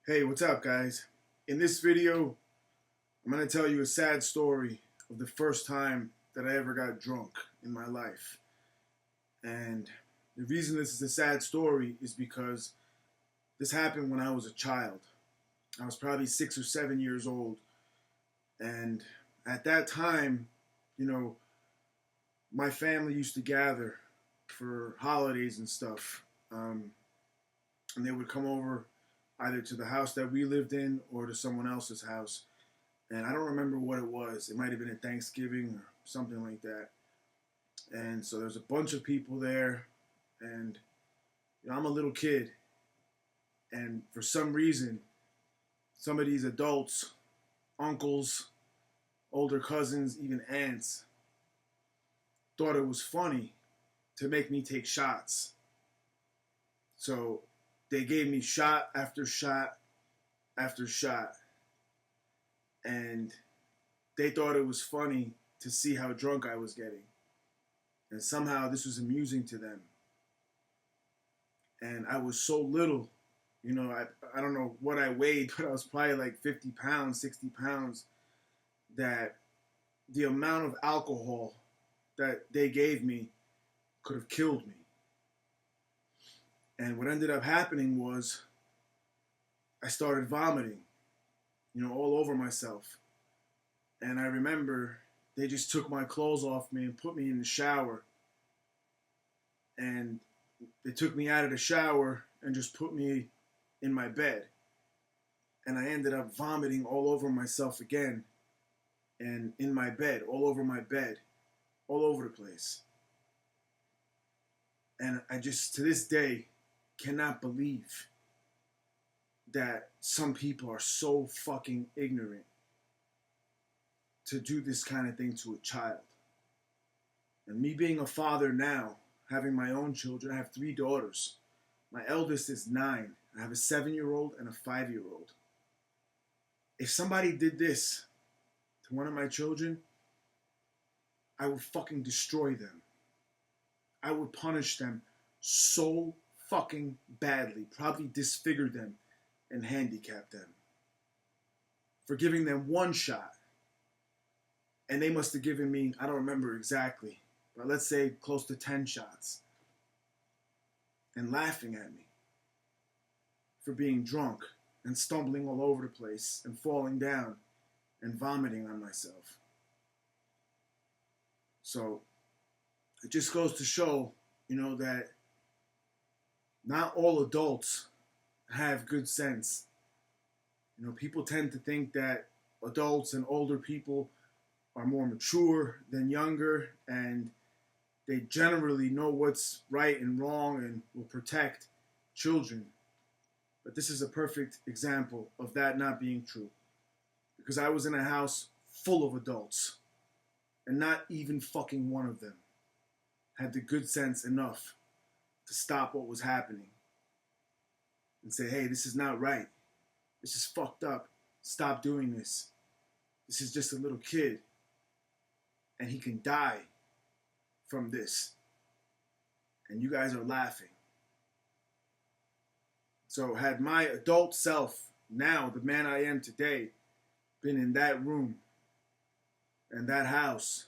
Hey, what's up, guys? In this video, I'm going to tell you a sad story of the first time that I ever got drunk in my life. And the reason this is a sad story is because this happened when I was a child. I was probably 6 or 7 years old. And at that time, you know, my family used to gather for holidays and stuff. And they would come over either to the house that we lived in or to someone else's house. And I don't remember what it was. It might have been a Thanksgiving or something like that. And so there's a bunch of people there, and I'm a little kid, and for some reason, some of these adults, uncles, older cousins, even aunts, thought it was funny to make me take shots. So they gave me shot after shot after shot, and they thought it was funny to see how drunk I was getting. And somehow this was amusing to them. And I was so little, I don't know what I weighed, but I was probably like 50 pounds, 60 pounds, that the amount of alcohol that they gave me could have killed me. And what ended up happening was I started vomiting, all over myself. And I remember they just took my clothes off me and put me in the shower. And they took me out of the shower and just put me in my bed. And I ended up vomiting all over myself again. And in my bed, all over my bed, all over the place. And I just, to this day, cannot believe that some people are so fucking ignorant to do this kind of thing to a child. And me being a father now, having my own children, I have 3 daughters. My eldest is 9. I have a 7-year-old and a 5-year-old. If somebody did this to one of my children, I would fucking destroy them. I would punish them so fucking badly, probably disfigure them and handicap them for giving them 1 shot. And they must have given me, I don't remember exactly, but let's say close to 10 shots. And laughing at me for being drunk and stumbling all over the place and falling down and vomiting on myself. So it just goes to show, that not all adults have good sense. People tend to think that adults and older people are more mature than younger, and they generally know what's right and wrong and will protect children. But this is a perfect example of that not being true. Because I was in a house full of adults, and not even fucking one of them had the good sense enough to stop what was happening and say, hey, this is not right. This is fucked up. Stop doing this. This is just a little kid, and he can die from this. And you guys are laughing. So had my adult self, now the man I am today, been in that room and that house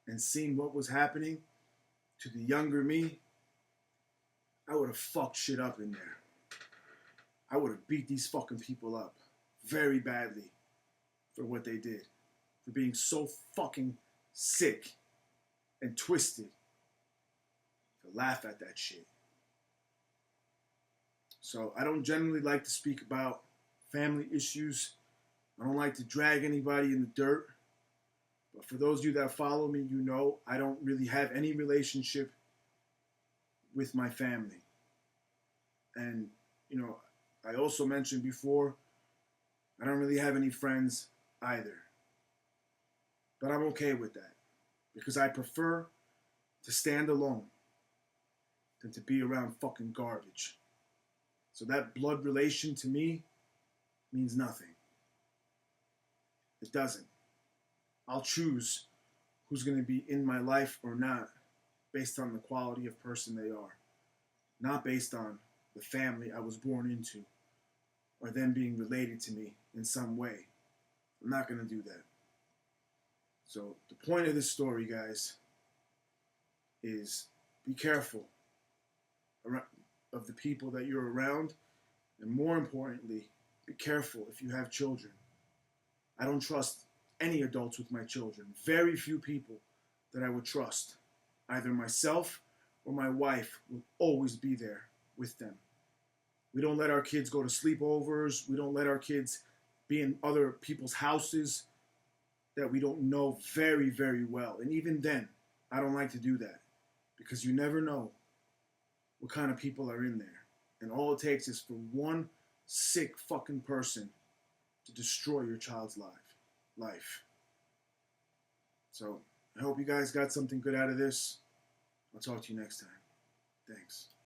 and seen what was happening to the younger me, I would have fucked shit up in there. I would have beat these fucking people up very badly for what they did. For being so fucking sick and twisted to laugh at that shit. So I don't generally like to speak about family issues. I don't like to drag anybody in the dirt. But for those of you that follow me, I don't really have any relationship with my family. And, I also mentioned before, I don't really have any friends either. But I'm okay with that. Because I prefer to stand alone than to be around fucking garbage. So that blood relation to me means nothing. It doesn't. I'll choose who's going to be in my life or not based on the quality of person they are. Not based on the family I was born into or them being related to me in some way. I'm not going to do that. So the point of this story, guys, is be careful of the people that you're around, and more importantly, be careful if you have children. I don't trust any adults with my children. Very few people that I would trust. Either myself or my wife will always be there with them. We don't let our kids go to sleepovers. We don't let our kids be in other people's houses that we don't know very, very well. And even then, I don't like to do that because you never know what kind of people are in there. And all it takes is for one sick fucking person to destroy your child's life. So I hope you guys got something good out of this. I'll talk to you next time. Thanks.